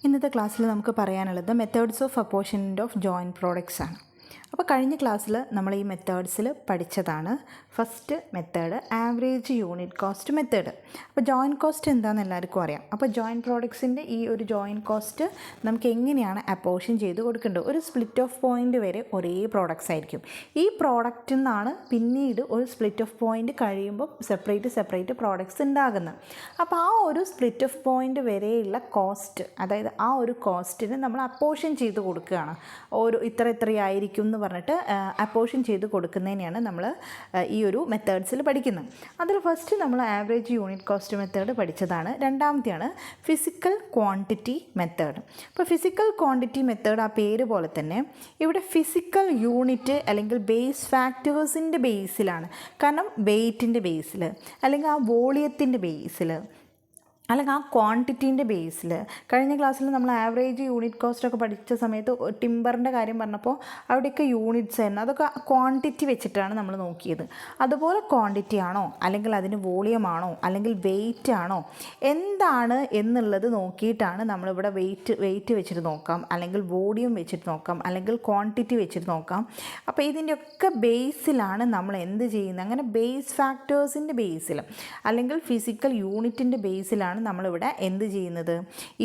ഇന്നത്തെ ക്ലാസ്സിൽ നമുക്ക് പറയാനുള്ളത് methods of apportionment of joint products ആണ്. അപ്പോൾ കഴിഞ്ഞ ക്ലാസ്സിൽ നമ്മൾ ഈ മെത്തേഡ്സിൽ പഠിച്ചതാണ്. First method average unit cost method. അപ്പോൾ ജോയിൻറ്റ് കോസ്റ്റ് എന്താണെന്ന് എല്ലാവർക്കും അറിയാം. അപ്പോൾ ജോയിൻറ്റ് പ്രോഡക്ട്സിൻ്റെ ഈ ഒരു ജോയിൻറ്റ് കോസ്റ്റ് നമുക്ക് എങ്ങനെയാണ് അപ്പോർഷൻ ചെയ്ത് കൊടുക്കേണ്ടത്. ഒരു സ്പ്ലിറ്റ് ഓഫ് പോയിൻ്റ് വരെ ഒരേ പ്രോഡക്ട്സ് ആയിരിക്കും. ഈ പ്രോഡക്റ്റിൽ നിന്നാണ് പിന്നീട് ഒരു സ്പ്ലിറ്റ് ഓഫ് പോയിൻ്റ് കഴിയുമ്പോൾ സെപ്പറേറ്റ് പ്രോഡക്ട്സ് ഉണ്ടാകുന്നത്. അപ്പോൾ ആ ഒരു സ്പ്ലിറ്റ് ഓഫ് പോയിൻ്റ് വരെയുള്ള കോസ്റ്റ്, അതായത് ആ ഒരു കോസ്റ്റിന് നമ്മൾ അപ്പോർഷൻ ചെയ്ത് കൊടുക്കുകയാണ്. ഒരു ഇത്രയായിരിക്കും എന്ന് പറഞ്ഞിട്ട് അപ്പോർഷൻ ചെയ്ത് കൊടുക്കുന്നതിനെയാണ് നമ്മൾ ഈ ഒരു മെത്തേഡ്സിൽ പഠിക്കുന്നത്. അതിൽ ഫസ്റ്റ് നമ്മൾ ആവറേജ് യൂണിറ്റ് കോസ്റ്റ് മെത്തേഡ് പഠിച്ചതാണ്. രണ്ടാമത്തെയാണ് ഫിസിക്കൽ ക്വാണ്ടിറ്റി മെത്തേഡ്. അപ്പോൾ ഫിസിക്കൽ ക്വാണ്ടിറ്റി മെത്തേഡ് ആ പേര് പോലെ തന്നെ ഇവിടെ ഫിസിക്കൽ യൂണിറ്റ് അല്ലെങ്കിൽ ബേസ് ഫാക്ടേഴ്സിൻ്റെ ബേസിലാണ്. കാരണം വെയ്റ്റിൻ്റെ ബേസിൽ അല്ലെങ്കിൽ ആ വോളിയത്തിൻ്റെ ബേസിൽ അല്ലെങ്കിൽ ആ ക്വാണ്ടിറ്റീൻ്റെ ബേസിൽ. കഴിഞ്ഞ ക്ലാസ്സിൽ നമ്മൾ ആവറേജ് യൂണിറ്റ് കോസ്റ്റൊക്കെ പഠിച്ച സമയത്ത് ടിമ്പറിൻ്റെ കാര്യം പറഞ്ഞപ്പോൾ അവിടെയൊക്കെ യൂണിറ്റ്സ് ആയിരുന്നു. അതൊക്കെ ക്വാണ്ടിറ്റി വെച്ചിട്ടാണ് നമ്മൾ നോക്കിയത്. അതുപോലെ ക്വാണ്ടിറ്റി ആണോ, അല്ലെങ്കിൽ അതിന് വോളിയം ആണോ, അല്ലെങ്കിൽ വെയിറ്റ് ആണോ, എന്താണ് എന്നുള്ളത് നോക്കിയിട്ടാണ് നമ്മളിവിടെ വെയിറ്റ് വെച്ചിട്ട് നോക്കാം, അല്ലെങ്കിൽ വോളിയം വെച്ചിട്ട് നോക്കാം, അല്ലെങ്കിൽ ക്വാണ്ടിറ്റി വെച്ചിട്ട് നോക്കാം. അപ്പോൾ ഇതിൻ്റെയൊക്കെ ബേസിലാണ് നമ്മൾ എന്ത് ചെയ്യുന്നത്. അങ്ങനെ ബേസ് ഫാക്ടേഴ്സിൻ്റെ ബേസിൽ അല്ലെങ്കിൽ ഫിസിക്കൽ യൂണിറ്റിൻ്റെ ബേസിലാണ് നമ്മളിവിടെ എന്ത് ചെയ്യുന്നത്,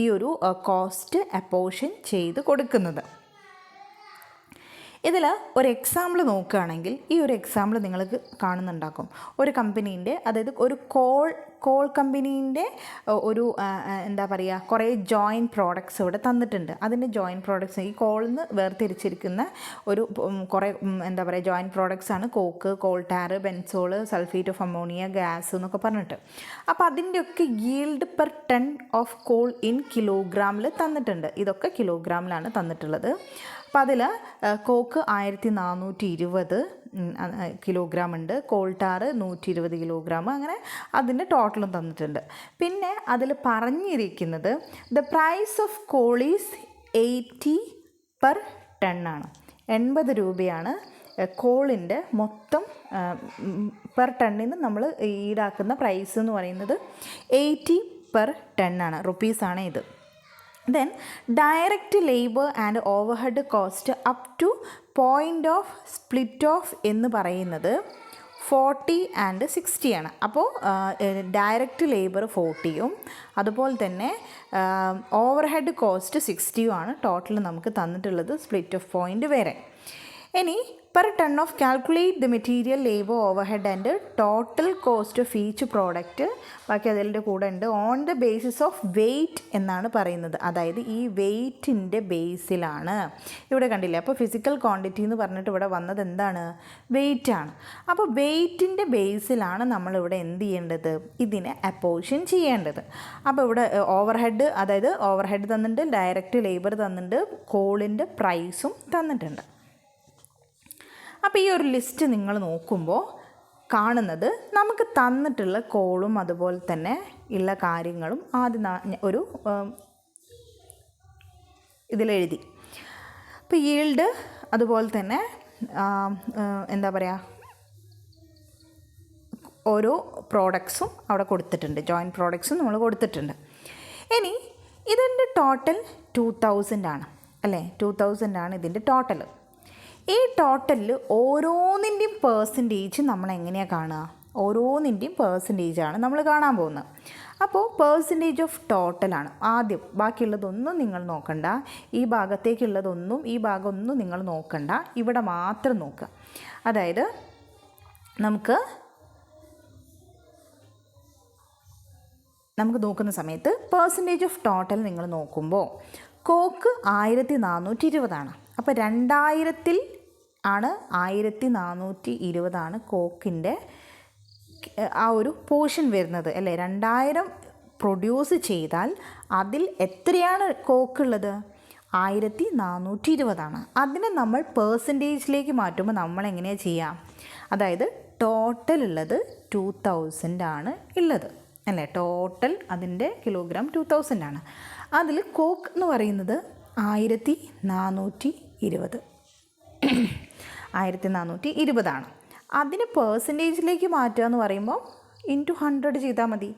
ഈ ഒരു കോസ്റ്റ് അപ്പോർഷൻ ചെയ്ത് കൊടുക്കുന്നത്. ഇതിൽ ഒരു എക്സാമ്പിൾ നോക്കുകയാണെങ്കിൽ, ഈ ഒരു എക്സാമ്പിൾ നിങ്ങൾക്ക് കാണുന്നുണ്ടാക്കും. ഒരു കമ്പനീൻ്റെ, അതായത് ഒരു കോൾ കമ്പനീൻ്റെ ഒരു എന്താ പറയുക, കുറേ ജോയിൻറ്റ് പ്രോഡക്ട്സ് ഇവിടെ തന്നിട്ടുണ്ട്. അതിൻ്റെ ജോയിൻറ്റ് പ്രോഡക്ട്സ് ഈ കോളിൽ നിന്ന് വേർതിരിച്ചിരിക്കുന്ന ഒരു കുറേ എന്താ പറയുക ജോയിൻറ്റ് പ്രോഡക്ട്സ് ആണ്. Coke, coal tar, benzol, sulphate of ammonia, gas എന്നൊക്കെ പറഞ്ഞിട്ട്. അപ്പോൾ അതിൻ്റെയൊക്കെ yield per ton of coal in കിലോഗ്രാമിൽ തന്നിട്ടുണ്ട്. ഇതൊക്കെ കിലോഗ്രാമിലാണ് തന്നിട്ടുള്ളത്. അപ്പോൾ അതിൽ കോക്ക് 1420 കിലോഗ്രാം ഉണ്ട്, കോൾ ടാർ 120 കിലോഗ്രാം, അങ്ങനെ അതിൻ്റെ ടോട്ടലും തന്നിട്ടുണ്ട്. പിന്നെ അതിൽ പറഞ്ഞിരിക്കുന്നത് the price of coal is 80 per ton ആണ്. 80 രൂപയാണ് കോളിൻ്റെ മൊത്തം പെർ ടണ്ണിന് നമ്മൾ ഈടാക്കുന്ന പ്രൈസ് എന്ന് പറയുന്നത്. 80 പെർ ടൺ ആണ്, റുപ്പീസാണ് ഇത്. Then direct labor and overhead cost up to point of split off എന്ന് പറയുന്നത് 40 and 60 ആണ്. അപ്പോൾ ഡയറക്റ്റ് ലേബർ 40യും അതുപോലെ തന്നെ ഓവർഹെഡ് കോസ്റ്റ് 60യും ആണ് ടോട്ടൽ നമുക്ക് തന്നിട്ടുള്ളത് സ്പ്ലിറ്റ് ഓഫ് പോയിൻ്റ് വരെ. ഇനി per ton of calculate the material, labour, overhead and total cost of each product. ബാക്കി അതിൻ്റെ കൂടെ ഉണ്ട് on the basis of weight എന്നാണ് പറയുന്നത്. അതായത് ഈ വെയ്റ്റിൻ്റെ ബേസിലാണ് ഇവിടെ കണ്ടില്ലേ. അപ്പോൾ ഫിസിക്കൽ ക്വാണ്ടിറ്റി എന്ന് പറഞ്ഞിട്ട് ഇവിടെ വന്നത് എന്താണ്, വെയ്റ്റ് ആണ്. അപ്പോൾ വെയ്റ്റിൻ്റെ ബേസിലാണ് നമ്മളിവിടെ എന്ത് ചെയ്യേണ്ടത്, ഇതിനെ അപ്പോർഷൻ ചെയ്യേണ്ടത്. അപ്പോൾ ഇവിടെ ഓവർഹെഡ്, അതായത് ഓവർഹെഡ് തന്നിട്ടുണ്ട്, ഡയറക്റ്റ് ലേബർ തന്നിട്ടുണ്ട്, കോളിൻ്റെ പ്രൈസും തന്നിട്ടുണ്ട്. അപ്പോൾ ഈ ഒരു ലിസ്റ്റ് നിങ്ങൾ നോക്കുമ്പോൾ കാണുന്നത് നമുക്ക് തന്നിട്ടുള്ള കോളും അതുപോലെ തന്നെ ഉള്ള കാര്യങ്ങളും ആദ്യം ഒരു ഇതിലെഴുതി. അപ്പോൾ ഈൽഡ് അതുപോലെ തന്നെ എന്താ പറയുക, ഓരോ പ്രോഡക്ട്സും അവിടെ കൊടുത്തിട്ടുണ്ട്, ജോയിൻറ്റ് പ്രോഡക്ട്സും നമ്മൾ കൊടുത്തിട്ടുണ്ട്. ഇനി ഇതിൻ്റെ ടോട്ടൽ 2000 ആണ് അല്ലേ, 2000 ആണ് ഇതിൻ്റെ ടോട്ടൽ. ഈ ടോട്ടലിൽ ഓരോന്നിൻ്റെയും പേഴ്സൻറ്റേജ് നമ്മൾ എങ്ങനെയാണ് കാണുക, ഓരോന്നിൻ്റെയും പേഴ്സൻറ്റേജാണ് നമ്മൾ കാണാൻ പോകുന്നത്. അപ്പോൾ പേഴ്സൻറ്റേജ് ഓഫ് ടോട്ടലാണ് ആദ്യം. ബാക്കിയുള്ളതൊന്നും നിങ്ങൾ നോക്കണ്ട, ഈ ഭാഗത്തേക്കുള്ളതൊന്നും ഈ ഭാഗമൊന്നും നിങ്ങൾ നോക്കണ്ട, ഇവിടെ മാത്രം നോക്കുക. അതായത് നമുക്ക് നോക്കുന്ന സമയത്ത് പേഴ്സൻറ്റേജ് ഓഫ് ടോട്ടൽ നിങ്ങൾ നോക്കുമ്പോൾ കോക്ക് 1420 ആണ്. അപ്പോൾ 2000 ആണ് 1420 കോക്കിൻ്റെ ആ ഒരു പോർഷൻ വരുന്നത് അല്ലേ. 2000 പ്രൊഡ്യൂസ് ചെയ്താൽ അതിൽ എത്രയാണ് കോക്കുള്ളത്, 1420 ആണ്. അതിനെ നമ്മൾ പേഴ്സൻറ്റേജിലേക്ക് മാറ്റുമ്പോൾ നമ്മൾ എങ്ങനെയാണ് ചെയ്യുക, അതായത് ടോട്ടൽ ഉള്ളത് 2000 ആണ് ഉള്ളത് അല്ലേ. ടോട്ടൽ അതിൻ്റെ കിലോഗ്രാം 2000 ആണ്. അതിൽ കോക്ക് എന്ന് പറയുന്നത് 1420 ആണ്. അതിന് പേഴ്സൻറ്റേജിലേക്ക് മാറ്റുക എന്ന് പറയുമ്പോൾ ഇൻറ്റു 100 ചെയ്താൽ മതി.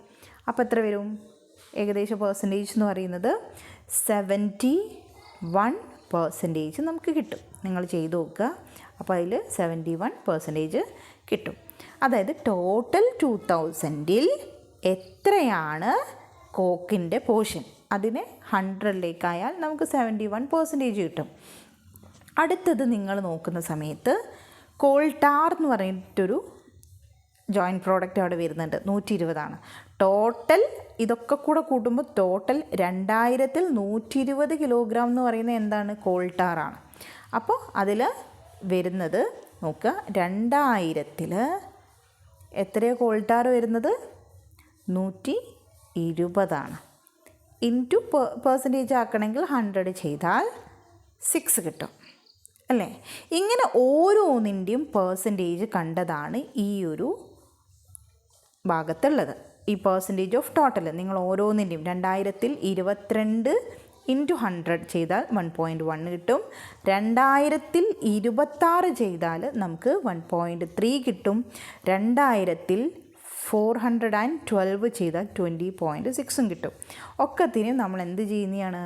അപ്പോൾ എത്ര വരും, ഏകദേശ പെർസെൻറ്റേജ് എന്ന് പറയുന്നത് 71% നമുക്ക് കിട്ടും. നിങ്ങൾ ചെയ്ത് നോക്കുക. അപ്പോൾ അതിൽ 71% കിട്ടും. അതായത് ടോട്ടൽ 2000-ൽ എത്രയാണ് കോക്കിൻ്റെ പോർഷൻ, അതിനെ 100-ലേക്കായാൽ നമുക്ക് 71% കിട്ടും. അടുത്തത് നിങ്ങൾ നോക്കുന്ന സമയത്ത് കോൾ ടാർ എന്ന് പറഞ്ഞിട്ടൊരു ജോയിൻറ്റ് പ്രോഡക്റ്റ് അവിടെ വരുന്നുണ്ട്. 120 ടോട്ടൽ. ഇതൊക്കെ കൂടെ കൂട്ടുമ്പോൾ ടോട്ടൽ 2000-ൽ 120 കിലോഗ്രാം എന്ന് പറയുന്നത് എന്താണ്? കോൾ ടാറാണ്. അപ്പോൾ അതിൽ വരുന്നത് നോക്കുക, 2000-ൽ എത്രയാണ് കോൾ ടാർ വരുന്നത്? 120 ഇൻറ്റു പെർസെൻറ്റേജ് ആക്കണമെങ്കിൽ 100 ചെയ്താൽ 6 കിട്ടും അല്ലേ? ഇങ്ങനെ ഓരോന്നിൻ്റെയും പെർസെൻറ്റേജ് കണ്ടതാണ് ഈ ഒരു ഭാഗത്തുള്ളത്. ഈ പെർസെൻറ്റേജ് ഓഫ് ടോട്ടൽ നിങ്ങൾ ഓരോന്നിൻ്റെയും 2000-ൽ 22 ഇൻറ്റു 100 ചെയ്താൽ 1.1 കിട്ടും. 2000-ൽ 26 ചെയ്താൽ നമുക്ക് 1.3 കിട്ടും. 2000-ൽ 412 ചെയ്താൽ 20.6 കിട്ടും. ഒക്കത്തിനും നമ്മൾ എന്ത് ചെയ്യുന്നതാണ്?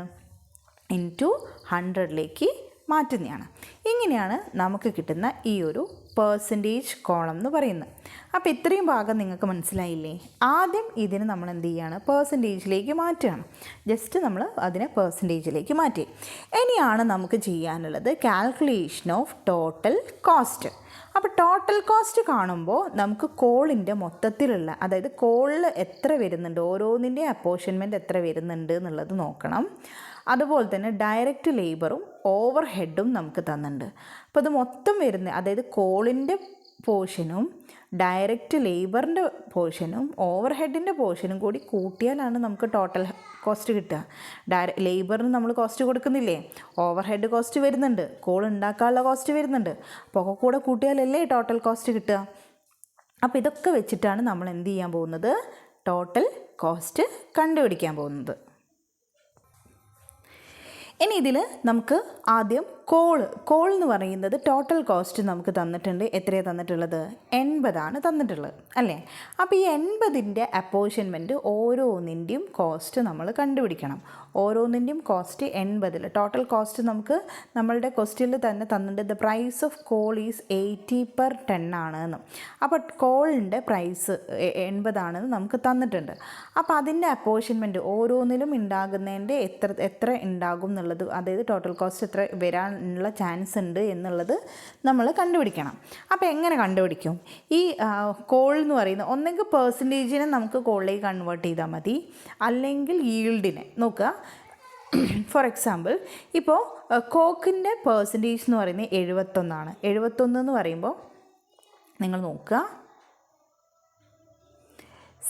ഇൻറ്റു 100-ലേക്ക് മാറ്റുന്നതാണ്. ഇങ്ങനെയാണ് നമുക്ക് കിട്ടുന്ന ഈ ഒരു പെർസെൻറ്റേജ് കോളം എന്ന് പറയുന്നത്. അപ്പോൾ ഇത്രയും ഭാഗം നിങ്ങൾക്ക് മനസ്സിലായില്ലേ? ആദ്യം ഇതിന് നമ്മൾ എന്ത് ചെയ്യുകയാണ്? പെർസെൻറ്റേജിലേക്ക് മാറ്റുകയാണ്. ജസ്റ്റ് നമ്മൾ അതിനെ പെർസെൻറ്റേജിലേക്ക് മാറ്റി. ഇനിയാണ് നമുക്ക് ചെയ്യാനുള്ളത് കാൽക്കുലേഷൻ ഓഫ് ടോട്ടൽ കോസ്റ്റ്. അപ്പോൾ ടോട്ടൽ കോസ്റ്റ് കാണുമ്പോൾ നമുക്ക് കോളിൻ്റെ മൊത്തത്തിലുള്ള, അതായത് കോളിൽ എത്ര വരുന്നുണ്ട്, ഓരോന്നിൻ്റെ അപ്പോർഷൻമെൻറ്റ് എത്ര വരുന്നുണ്ട് എന്നുള്ളത് നോക്കണം. അതുപോലെ തന്നെ ഡയറക്റ്റ് ലേബറും ഓവർ ഹെഡും നമുക്ക് തന്നിട്ടുണ്ട്. അപ്പോൾ ഇത് മൊത്തം വരുന്ന, അതായത് കോളിൻ്റെ പോർഷനും ഡയറക്റ്റ് ലേബറിൻ്റെ പോർഷനും ഓവർ ഹെഡിൻ്റെ പോർഷനും കൂടി കൂട്ടിയാലാണ് നമുക്ക് ടോട്ടൽ കോസ്റ്റ് കിട്ടുക. ലേബറിന് നമ്മൾ കോസ്റ്റ് കൊടുക്കുന്നില്ലേ, ഓവർ ഹെഡ് കോസ്റ്റ് വരുന്നുണ്ട്, കോൾ ഉണ്ടാക്കാനുള്ള കോസ്റ്റ് വരുന്നുണ്ട്. അപ്പോൾ ഒക്കെ കൂടെ കൂട്ടിയാലല്ലേ ടോട്ടൽ കോസ്റ്റ് കിട്ടുക. അപ്പോൾ ഇതൊക്കെ വെച്ചിട്ടാണ് നമ്മൾ എന്ത് ചെയ്യാൻ പോകുന്നത്? ടോട്ടൽ കോസ്റ്റ് കണ്ടുപിടിക്കാൻ പോകുന്നത്. ഇനി ഇതിൽ നമുക്ക് ആദ്യം കോൾ എന്ന് പറയുന്നത് ടോട്ടൽ കോസ്റ്റ് നമുക്ക് തന്നിട്ടുണ്ട്. എത്രയാണ് തന്നിട്ടുള്ളത്? 80 തന്നിട്ടുള്ളത് അല്ലേ? അപ്പോൾ ഈ 80-ൻ്റെ അപ്പോർഷൻമെൻറ്റ് ഓരോന്നിൻ്റെയും കോസ്റ്റ് നമ്മൾ കണ്ടുപിടിക്കണം. ഓരോന്നിൻ്റെയും കോസ്റ്റ് 80. ടോട്ടൽ കോസ്റ്റ് നമുക്ക് നമ്മളുടെ ക്വസ്റ്റ്യനിൽ തന്നെ തന്നിട്ടുണ്ട്. The price of coal is 80 per ton ആണെന്ന്. അപ്പോൾ കോളിൻ്റെ പ്രൈസ് 80 ആണെന്ന് നമുക്ക് തന്നിട്ടുണ്ട്. അപ്പോൾ അതിൻ്റെ അപ്പോർഷൻമെൻറ്റ് ഓരോന്നിലും ഉണ്ടാകുന്നതിൻ്റെ എത്ര ഉണ്ടാകും എന്നുള്ളത്, അതായത് ടോട്ടൽ കോസ്റ്റ് എത്ര വരാനുള്ള ചാൻസ് ഉണ്ട് എന്നുള്ളത് നമ്മൾ കണ്ടുപിടിക്കണം. അപ്പോൾ എങ്ങനെ കണ്ടുപിടിക്കും? ഈ കോൾ എന്ന് പറയുന്നത് ഒന്നെങ്കിൽ പെർസെൻറ്റേജിനെ നമുക്ക് കോളിലേക്ക് കൺവേർട്ട് ചെയ്താൽ മതി, അല്ലെങ്കിൽ ഈൽഡിനെ. നോക്കുക, ഫോർ എക്സാമ്പിൾ ഇപ്പോൾ കോക്കിൻ്റെ പെർസെൻറ്റേജ് എന്ന് പറയുന്നത് 71. 71 എന്ന് പറയുമ്പോൾ നിങ്ങൾ നോക്കുക,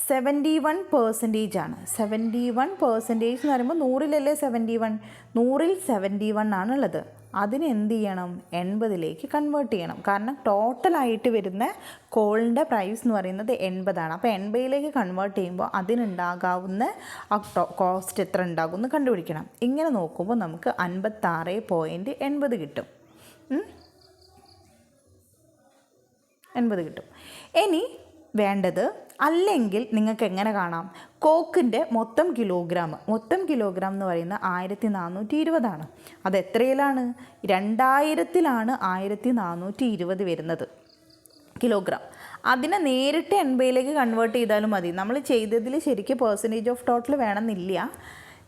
71% ആണ്. 71% എന്ന് പറയുമ്പോൾ 100-ലല്ലേ 71, 100-ൽ 71 ആണുള്ളത്. അതിന് എന്ത് ചെയ്യണം? 80-ലേക്ക് കൺവേർട്ട് ചെയ്യണം. കാരണം ടോട്ടലായിട്ട് വരുന്ന കോളിൻ്റെ പ്രൈസ് എന്ന് പറയുന്നത് 80. അപ്പോൾ 80-ലേക്ക് കൺവേർട്ട് ചെയ്യുമ്പോൾ അതിനുണ്ടാകാവുന്ന കോസ്റ്റ് എത്ര ഉണ്ടാകും എന്ന് കണ്ടുപിടിക്കണം. ഇങ്ങനെ നോക്കുമ്പോൾ നമുക്ക് 56.80 കിട്ടും. 80 കിട്ടും. ഇനി വേണ്ടത്, അല്ലെങ്കിൽ നിങ്ങൾക്ക് എങ്ങനെ കാണാം? കോക്കിൻ്റെ മൊത്തം കിലോഗ്രാം എന്ന് പറയുന്നത് 1420. അത് എത്രയിലാണ്? 2000-ലാണ് 1420 വരുന്നത് കിലോഗ്രാം. അതിനെ നേരിട്ട് 80-ലേക്ക് കൺവേർട്ട് ചെയ്താലും മതി. നമ്മൾ ചെയ്തതിൽ ശരിക്കും പെർസെൻറ്റേജ് ഓഫ് ടോട്ടൽ വേണമെന്നില്ല.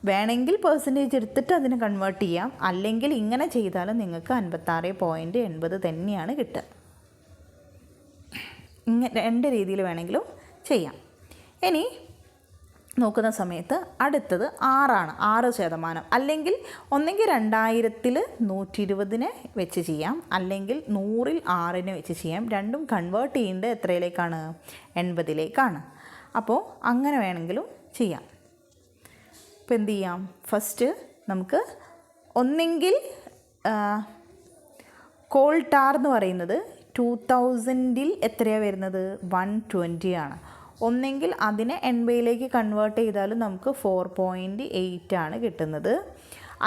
വേണമെങ്കിൽ പെർസെൻറ്റേജ് എടുത്തിട്ട് അതിനെ കൺവേർട്ട് ചെയ്യാം. അല്ലെങ്കിൽ ഇങ്ങനെ ചെയ്താലും നിങ്ങൾക്ക് 56.80 തന്നെയാണ് കിട്ടുക. രണ്ട് രീതിയിൽ വേണമെങ്കിലും ചെയ്യാം. ഇനി നോക്കുന്ന സമയത്ത് അടുത്തത് 6%. അല്ലെങ്കിൽ ഒന്നെങ്കിൽ 2000-ൽ 120-നെ വെച്ച് ചെയ്യാം, അല്ലെങ്കിൽ 100-ൽ 6-നെ വെച്ച് ചെയ്യാം. രണ്ടും കൺവേർട്ട് ചെയ്യേണ്ടത് എത്രയിലേക്കാണ്? 80-ലേക്കാണ്. അപ്പോൾ അങ്ങനെ വേണമെങ്കിലും ചെയ്യാം. ഇപ്പോൾ എന്ത് ചെയ്യാം? ഫസ്റ്റ് നമുക്ക് ഒന്നെങ്കിൽ കോൾ ടാർ എന്ന് പറയുന്നത് 2000-ൽ എത്രയാണ് വരുന്നത്? 120 ആണ്. ഒന്നെങ്കിൽ അതിനെ 80-ലേക്ക് കൺവേർട്ട് ചെയ്താലും നമുക്ക് 4.8 ആണ് കിട്ടുന്നത്.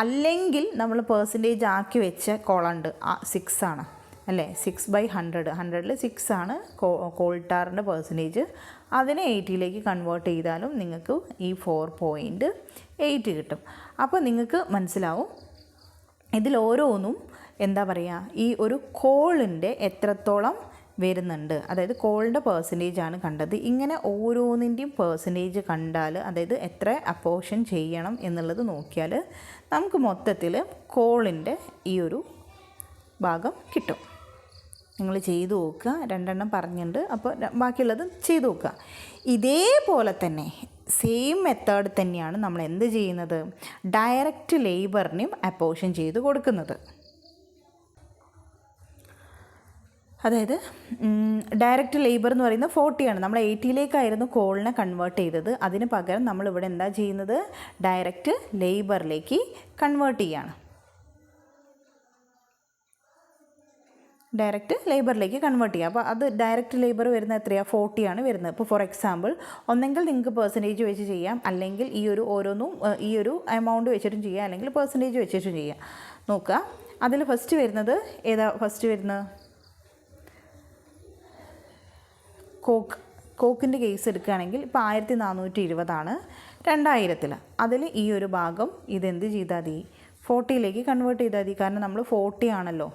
അല്ലെങ്കിൽ നമ്മൾ പെർസെൻറ്റേജ് ആക്കി വെച്ച കോളുണ്ട് 6 ആണ്. അല്ലേ, 6/100, 100ൽ 6 ആണ് കോൾ ടാറിൻ്റെ പെർസെൻറ്റേജ്. അതിനെ 80ലേക്ക് കൺവേർട്ട് ചെയ്താലും നിങ്ങൾക്ക് ഈ 4.8 കിട്ടും. അപ്പോൾ നിങ്ങൾക്ക് മനസ്സിലാവും ഇതിൽ ഓരോന്നും എന്താ പറയുക, ഈ ഒരു കോളിൻ്റെ എത്രത്തോളം വരുന്നുണ്ട്, അതായത് കോളിൻ്റെ പെർസെൻറ്റേജ് ആണ് കണ്ടത്. ഇങ്ങനെ ഓരോന്നിൻ്റെയും പെർസെൻറ്റേജ് കണ്ടാൽ, അതായത് എത്ര അപ്പോർഷൻ ചെയ്യണം എന്നുള്ളത് നോക്കിയാൽ നമുക്ക് മൊത്തത്തിൽ കോളിൻ്റെ ഈ ഒരു ഭാഗം കിട്ടും. നിങ്ങൾ ചെയ്തു നോക്കുക, 2 എണ്ണം പറഞ്ഞിട്ടുണ്ട്, അപ്പോൾ ബാക്കിയുള്ളത് ചെയ്തു നോക്കുക. ഇതേപോലെ തന്നെ സെയിം മെത്തേഡ് തന്നെയാണ് നമ്മൾ എന്ത് ചെയ്യുന്നത്, ഡയറക്റ്റ് ലേബറിനും അപ്പോർഷൻ ചെയ്ത് കൊടുക്കുന്നത്. അതായത് ഡയറക്റ്റ് ലേബർ എന്ന് പറയുന്നത് 40 ആണ്. നമ്മൾ 80ലേക്കായിരുന്നു കോളിനെ കൺവേർട്ട് ചെയ്തത്. അതിന് പകരം നമ്മളിവിടെ എന്താ ചെയ്യുന്നത്, ഡയറക്റ്റ് ലേബറിലേക്ക് കൺവേർട്ട് ചെയ്യാണ്. ഡയറക്റ്റ് ലേബറിലേക്ക് കൺവേർട്ട് ചെയ്യുക. അപ്പോൾ അത് ഡയറക്റ്റ് ലേബർ വരുന്നത് എത്രയാണ്, 40 ആണ് വരുന്നത്. ഇപ്പോൾ ഫോർ എക്സാമ്പിൾ ഒന്നെങ്കിൽ നിങ്ങൾക്ക് പെർസെൻറ്റേജ് വെച്ച് ചെയ്യാം, അല്ലെങ്കിൽ ഈ ഒരു ഓരോന്നും ഈ ഒരു എമൗണ്ട് വെച്ചിട്ടും ചെയ്യാം, അല്ലെങ്കിൽ പെർസെൻറ്റേജ് വെച്ചിട്ടും ചെയ്യാം. നോക്കുക, അതിൽ ഫസ്റ്റ് വരുന്നത് ഏതാ, ഫസ്റ്റ് വരുന്നത് കോക്കിൻ്റെ കേസ് എടുക്കുകയാണെങ്കിൽ ഇപ്പോൾ 1420 ആണ് 2000-ൽ. അതിൽ ഈ ഒരു ഭാഗം ഇതെന്ത് ചെയ്താൽ മതി, 40ലേക്ക് കൺവേർട്ട് ചെയ്താൽ മതി. കാരണം നമ്മൾ 40 ആണല്ലോ,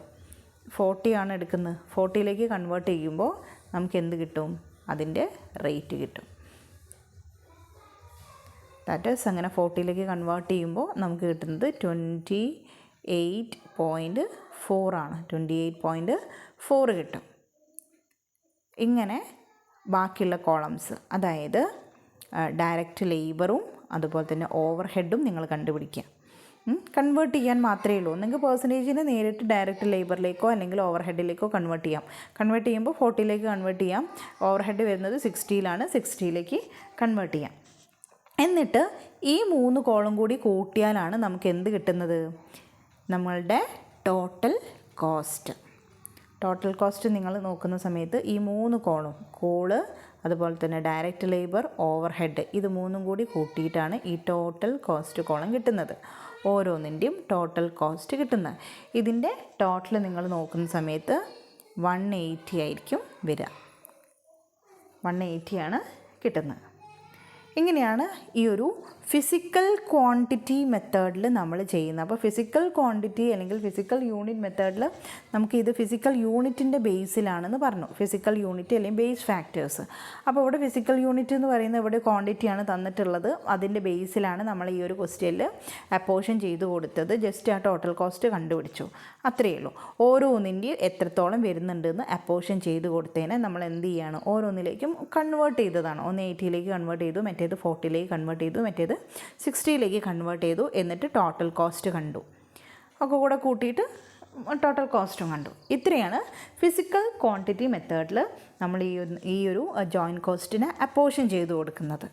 40 ആണ് എടുക്കുന്നത്. 40ലേക്ക് കൺവേർട്ട് ചെയ്യുമ്പോൾ നമുക്ക് എന്ത് കിട്ടും, അതിൻ്റെ റേറ്റ് കിട്ടും. ദാറ്റ് ഈസ് അങ്ങനെ 40ലേക്ക് കൺവേർട്ട് ചെയ്യുമ്പോൾ നമുക്ക് കിട്ടുന്നത് 28.4 ആണ്. 28.4 കിട്ടും. ഇങ്ങനെ ബാക്കിയുള്ള കോളംസ്, അതായത് ഡയറക്റ്റ് ലേബറും അതുപോലെ തന്നെ ഓവർ ഹെഡും നിങ്ങൾ കണ്ടുപിടിക്കുക. കൺവേർട്ട് ചെയ്യാൻ മാത്രമേ ഉള്ളൂ. നിങ്ങൾക്ക് പെർസെൻറ്റേജിന് നേരിട്ട് ഡയറക്റ്റ് ലേബറിലേക്കോ അല്ലെങ്കിൽ ഓവർ ഹെഡിലേക്കോ കൺവേർട്ട് ചെയ്യാം. കൺവേർട്ട് ചെയ്യുമ്പോൾ 40ലേക്ക് കൺവേർട്ട് ചെയ്യാം. ഓവർ ഹെഡ് വരുന്നത് 60ലാണ്, 60ലേക്ക് കൺവേർട്ട് ചെയ്യാം. എന്നിട്ട് ഈ 3 കോളം കൂടി കൂട്ടിയാലാണ് നമുക്ക് എന്ത് കിട്ടുന്നത്, നമ്മളുടെ ടോട്ടൽ കോസ്റ്റ്. ടോട്ടൽ കോസ്റ്റ് നിങ്ങൾ നോക്കുന്ന സമയത്ത് ഈ 3 കോള് അതുപോലെ തന്നെ ഡയറക്റ്റ് ലേബർ, ഓവർ ഹെഡ്, ഇത് 3 കൂടി കൂട്ടിയിട്ടാണ് ഈ ടോട്ടൽ കോസ്റ്റ് കോളം കിട്ടുന്നത്. ഓരോന്നിൻ്റെയും ടോട്ടൽ കോസ്റ്റ് കിട്ടുന്നത്. ഇതിൻ്റെ ടോട്ടൽ നിങ്ങൾ നോക്കുന്ന സമയത്ത് 180 ആയിരിക്കും വരിക. 180 ആണ് കിട്ടുന്നത്. ഇങ്ങനെയാണ് ഈ ഒരു ഫിസിക്കൽ ക്വാണ്ടിറ്റി മെത്തേഡിൽ നമ്മൾ ചെയ്യുന്നത്. അപ്പോൾ ഫിസിക്കൽ ക്വാണ്ടിറ്റി അല്ലെങ്കിൽ ഫിസിക്കൽ യൂണിറ്റ് മെത്തേഡിൽ നമുക്ക് ഇത് ഫിസിക്കൽ യൂണിറ്റിൻ്റെ ബേസിലാണെന്ന് പറഞ്ഞു. ഫിസിക്കൽ യൂണിറ്റ് അല്ലെങ്കിൽ ബേസ് ഫാക്ടേഴ്സ്. അപ്പോൾ ഇവിടെ ഫിസിക്കൽ യൂണിറ്റ് എന്ന് പറയുന്നത് ഇവിടെ ക്വാണ്ടിറ്റിയാണ് തന്നിട്ടുള്ളത്. അതിൻ്റെ ബേസിലാണ് നമ്മൾ ഈ ഒരു ക്വസ്റ്റ്യനിൽ അപ്പോർഷൻ ചെയ്ത് കൊടുത്തത്. ജസ്റ്റ് ആ ടോട്ടൽ കോസ്റ്റ് കണ്ടുപിടിച്ചു, അത്രയേ ഉള്ളൂ. ഓരോന്നിൻ്റെയും എത്രത്തോളം വരുന്നുണ്ടെന്ന് അപ്പോർഷൻ ചെയ്ത് കൊടുത്തതിനെ നമ്മൾ എന്ത് ചെയ്യാണ്, ഓരോന്നിലേക്കും കൺവേർട്ട് ചെയ്തതാണ്. ഒന്ന് 80ലേക്ക് കൺവേർട്ട് ചെയ്തു, മറ്റേത് 40ലേക്ക് കൺവേർട്ട് ചെയ്തു, മറ്റേത് 60ലേക്ക് കൺവേർട്ട് ചെയ്തു. എന്നിട്ട് ടോട്ടൽ കോസ്റ്റ് കണ്ടു, ഒക്കെ കൂടെ കൂട്ടിയിട്ട് ടോട്ടൽ കോസ്റ്റും കണ്ടു. ഇത്രയാണ് ഫിസിക്കൽ ക്വാണ്ടിറ്റി മെത്തേഡിൽ നമ്മൾ ഈ ഒരു ജോയിൻറ്റ് കോസ്റ്റിനെ അപ്പോർഷൻ ചെയ്ത് കൊടുക്കുന്നത്.